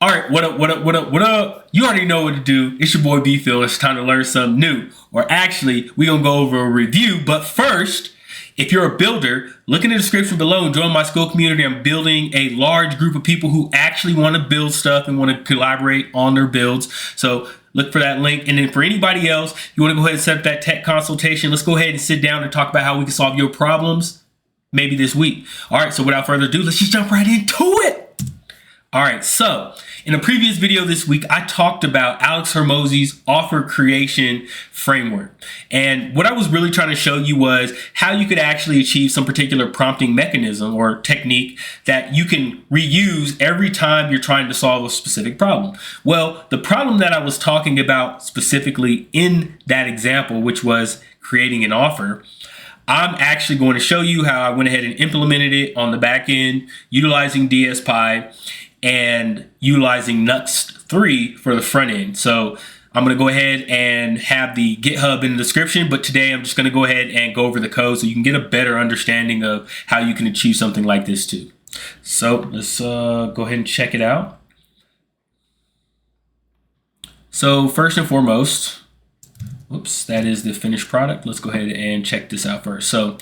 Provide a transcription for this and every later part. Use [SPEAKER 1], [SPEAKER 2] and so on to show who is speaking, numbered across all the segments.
[SPEAKER 1] All right, what up, what up, what up, what up? You already know what to do. It's your boy B Phil. It's time to learn something new. Or actually, we're going to go over a review. But first, if you're a builder, look in the description below and join my school community. I'm building a large group of people who actually want to build stuff and want to collaborate on their builds. So look for that link. And then for anybody else, you want to go ahead and set up that tech consultation. Let's go ahead and sit down and talk about how we can solve your problems maybe this week. All right, so without further ado, let's just jump right into it. All right, so in a previous video this week, I talked about Alex Hormozi's offer creation framework. And what I was really trying to show you was how you could actually achieve some particular prompting mechanism or technique that you can reuse every time you're trying to solve a specific problem. Well, the problem that I was talking about specifically in that example, which was creating an offer, I'm actually going to show you how I went ahead and implemented it on the back end, utilizing DSPy and utilizing Nuxt 3 for the front end. So I'm going to go ahead and have the GitHub in the description, but today I'm just going to go ahead and go over the code so you can get a better understanding of how you can achieve something like this too. So let's go ahead and check it out. So first and foremost, whoops, that is the finished product. Let's go ahead and check this out first. So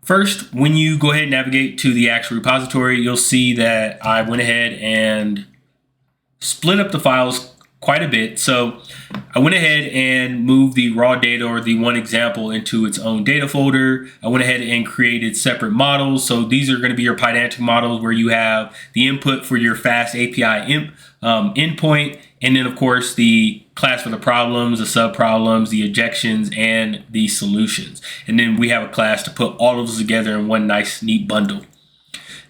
[SPEAKER 1] first, when you go ahead and navigate to the actual repository, you'll see that I went ahead and split up the files quite a bit. So I went ahead and moved the raw data or the one example into its own data folder. I went ahead and created separate models. So these are going to be your Pydantic models where you have the input for your FastAPI endpoint, and then of course the class for the problems, the sub-problems, the ejections, and the solutions. And then we have a class to put all of those together in one nice, neat bundle.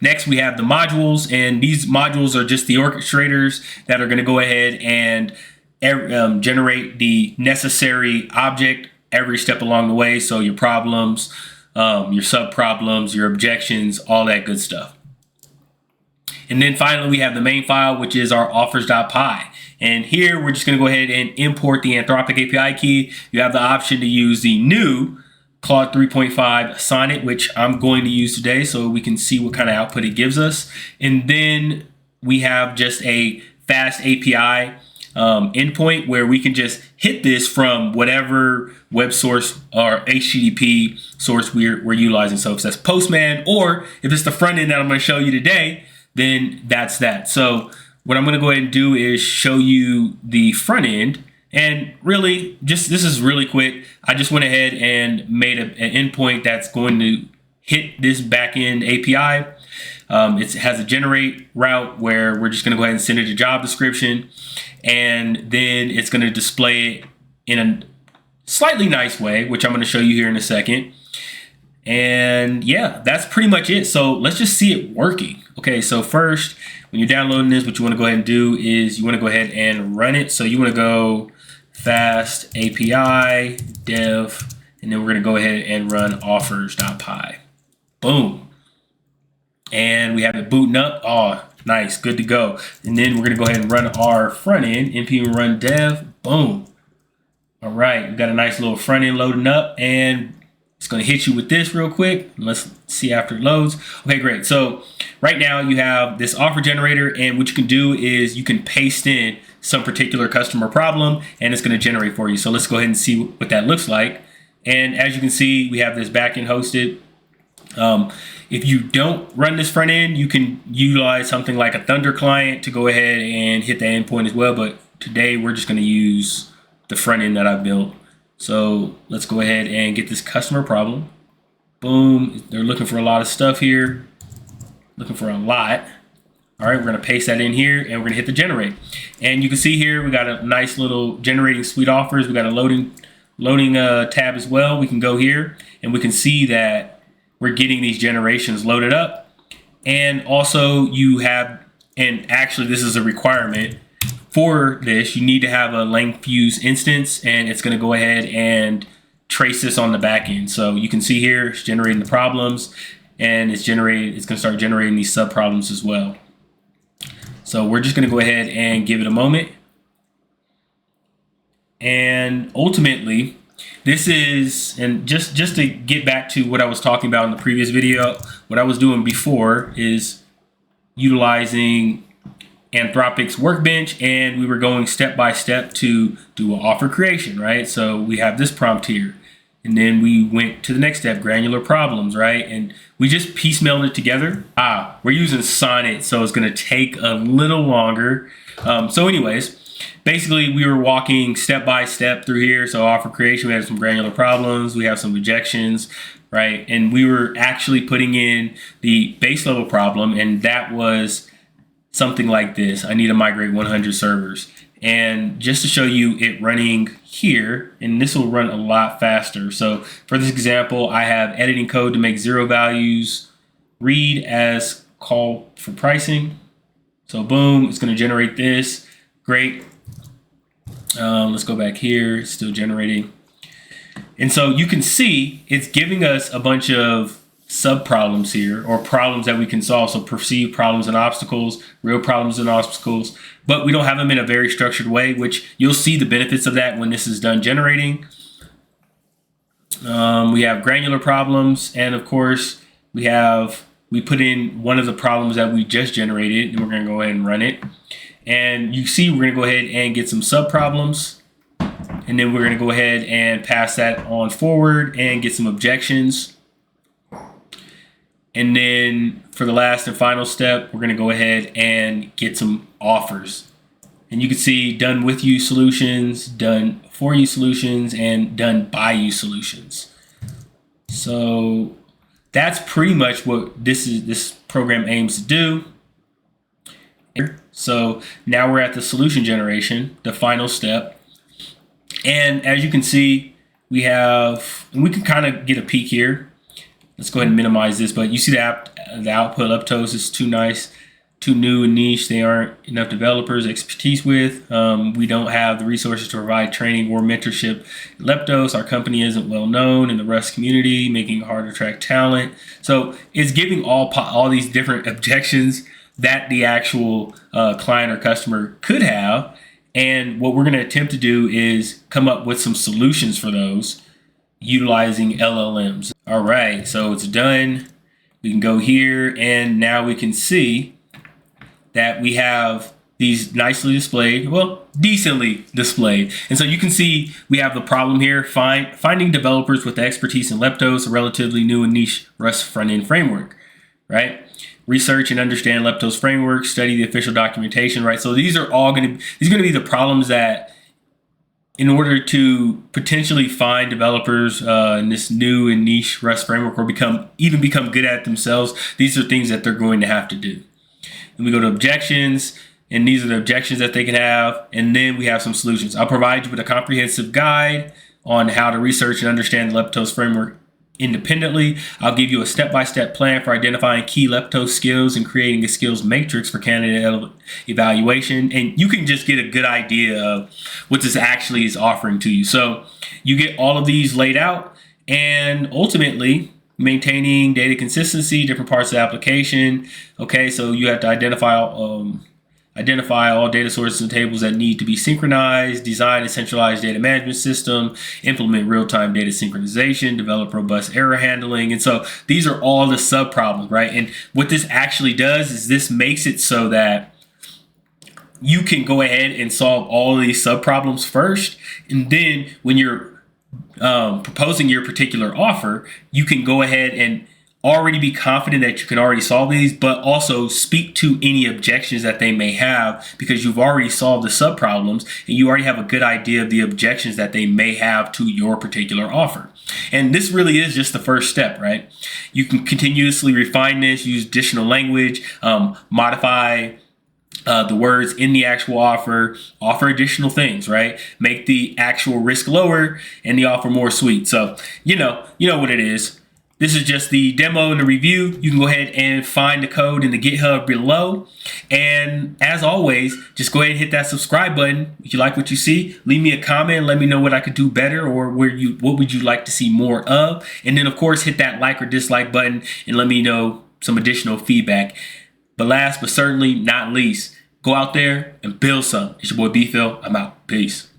[SPEAKER 1] Next, we have the modules, and these modules are just the orchestrators that are going to go ahead and generate the necessary object every step along the way. So your problems, your sub-problems, your objections, all that good stuff. And then finally, we have the main file, which is our offers.py. And here, we're just going to go ahead and import the Anthropic API key. You have the option to use the new Claude 3.5 Sonnet, which I'm going to use today so we can see what kind of output it gives us. And then we have just a FastAPI endpoint where we can just hit this from whatever web source or HTTP source we're utilizing. So if that's Postman, or if it's the front end that I'm going to show you today, then that's that. So what I'm going to go ahead and do is show you the front end. And really, this is really quick. I just went ahead and made an endpoint that's going to hit this backend API. It has a generate route where we're just going to go ahead and send it a job description. And then it's going to display it in a slightly nice way, which I'm going to show you here in a second. And yeah, that's pretty much it. So let's just see it working. Okay, so first, when you're downloading this, what you want to go ahead and do is you want to go ahead and run it. So you want to go FastAPI dev, and then we're going to go ahead and run offers.py. Boom. And we have it booting up. Oh, nice, good to go. And then we're going to go ahead and run our front end, npm run dev. Boom. All right, we got a nice little front end loading up, and it's going to hit you with this real quick. Let's see after it loads. Okay, great. So right now you have this offer generator, and what you can do is you can paste in some particular customer problem, and it's going to generate for you. So let's go ahead and see what that looks like. And as you can see, we have this backend hosted. If you don't run this front end, you can utilize something like a Thunder client to go ahead and hit the endpoint as well. But today we're just going to use the front end that I built. So let's go ahead and get this customer problem. Boom. They're looking for a lot of stuff here. Looking for a lot. All right, we're going to paste that in here, and we're going to hit the generate. And you can see here we got a nice little generating suite offers. We got a loading tab as well. We can go here, and we can see that we're getting these generations loaded up. And also you have, and actually this is a requirement, for this, you need to have a Langfuse instance, and it's going to go ahead and trace this on the back end. So you can see here, it's generating the problems, and it's going to start generating these sub problems as well. So we're just going to go ahead and give it a moment. And ultimately, this is, and just to get back to what I was talking about in the previous video, what I was doing before is utilizing Anthropic's workbench, and we were going step by step to do an offer creation, right? So we have this prompt here. And then we went to the next step, granular problems, right? And we just piecemealed it together. We're using Sonnet, so it's gonna take a little longer. So anyways, basically we were walking step by step through here. So offer creation, we have some granular problems, we have some objections, right? And we were actually putting in the base level problem, and that was something like this. I need to migrate 100 servers. And just to show you it running here, and this will run a lot faster. So for this example, I have editing code to make 0 values read as call for pricing. So boom, it's going to generate this. Great. Let's go back here. It's still generating. And so you can see it's giving us a bunch of sub problems here, or problems that we can solve. So perceived problems and obstacles, real problems and obstacles, but we don't have them in a very structured way, which you'll see the benefits of that when this is done generating. We have granular problems, and of course we put in one of the problems that we just generated, and we're going to go ahead and run it. And you see we're going to go ahead and get some sub problems, and then we're going to go ahead and pass that on forward and get some objections. And then for the last and final step, we're going to go ahead and get some offers. And you can see done with you solutions, done for you solutions, and done by you solutions. So that's pretty much what this program aims to do. So now we're at the solution generation, the final step. And as you can see, we can kind of get a peek here. Let's go ahead and minimize this, but you see the output Leptos is too nice, too new and niche. They aren't enough developers expertise with. We don't have the resources to provide training or mentorship. Leptos, our company isn't well known in the Rust community, making it hard to attract talent. So it's giving all these different objections that the actual client or customer could have. And what we're going to attempt to do is come up with some solutions for those utilizing LLMs. All right, so it's done. We can go here, and now we can see that we have these nicely displayed, well, decently displayed. And so you can see we have the problem here, finding developers with expertise in Leptos, a relatively new and niche Rust front-end framework, right? Research and understand Leptos framework, study the official documentation, right? So these are going to be the problems that, in order to potentially find developers in this new and niche Rust framework, or even become good at it themselves, these are things that they're going to have to do. And we go to objections, and these are the objections that they can have, and then we have some solutions. I'll provide you with a comprehensive guide on how to research and understand the Leptos framework independently. I'll give you a step-by-step plan for identifying key Leptos skills and creating a skills matrix for candidate evaluation. And you can just get a good idea of what this actually is offering to you. So you get all of these laid out, and ultimately maintaining data consistency, different parts of the application. Okay, so you have to identify all data sources and tables that need to be synchronized, design a centralized data management system, implement real-time data synchronization, develop robust error handling. And so these are all the sub-problems, right? And what this actually does is this makes it so that you can go ahead and solve all of these sub-problems first. And then when you're proposing your particular offer, you can go ahead and already be confident that you can already solve these, but also speak to any objections that they may have, because you've already solved the sub problems and you already have a good idea of the objections that they may have to your particular offer. And this really is just the first step, right? You can continuously refine this, use additional language, modify the words in the actual offer additional things, right? Make the actual risk lower and the offer more sweet. So, you know what it is. This is just the demo and the review. You can go ahead and find the code in the GitHub below. And as always, just go ahead and hit that subscribe button. If you like what you see, leave me a comment. Let me know what I could do better, or what would you like to see more of. And then, of course, hit that like or dislike button and let me know some additional feedback. But last but certainly not least, go out there and build something. It's your boy B-Phil. I'm out. Peace.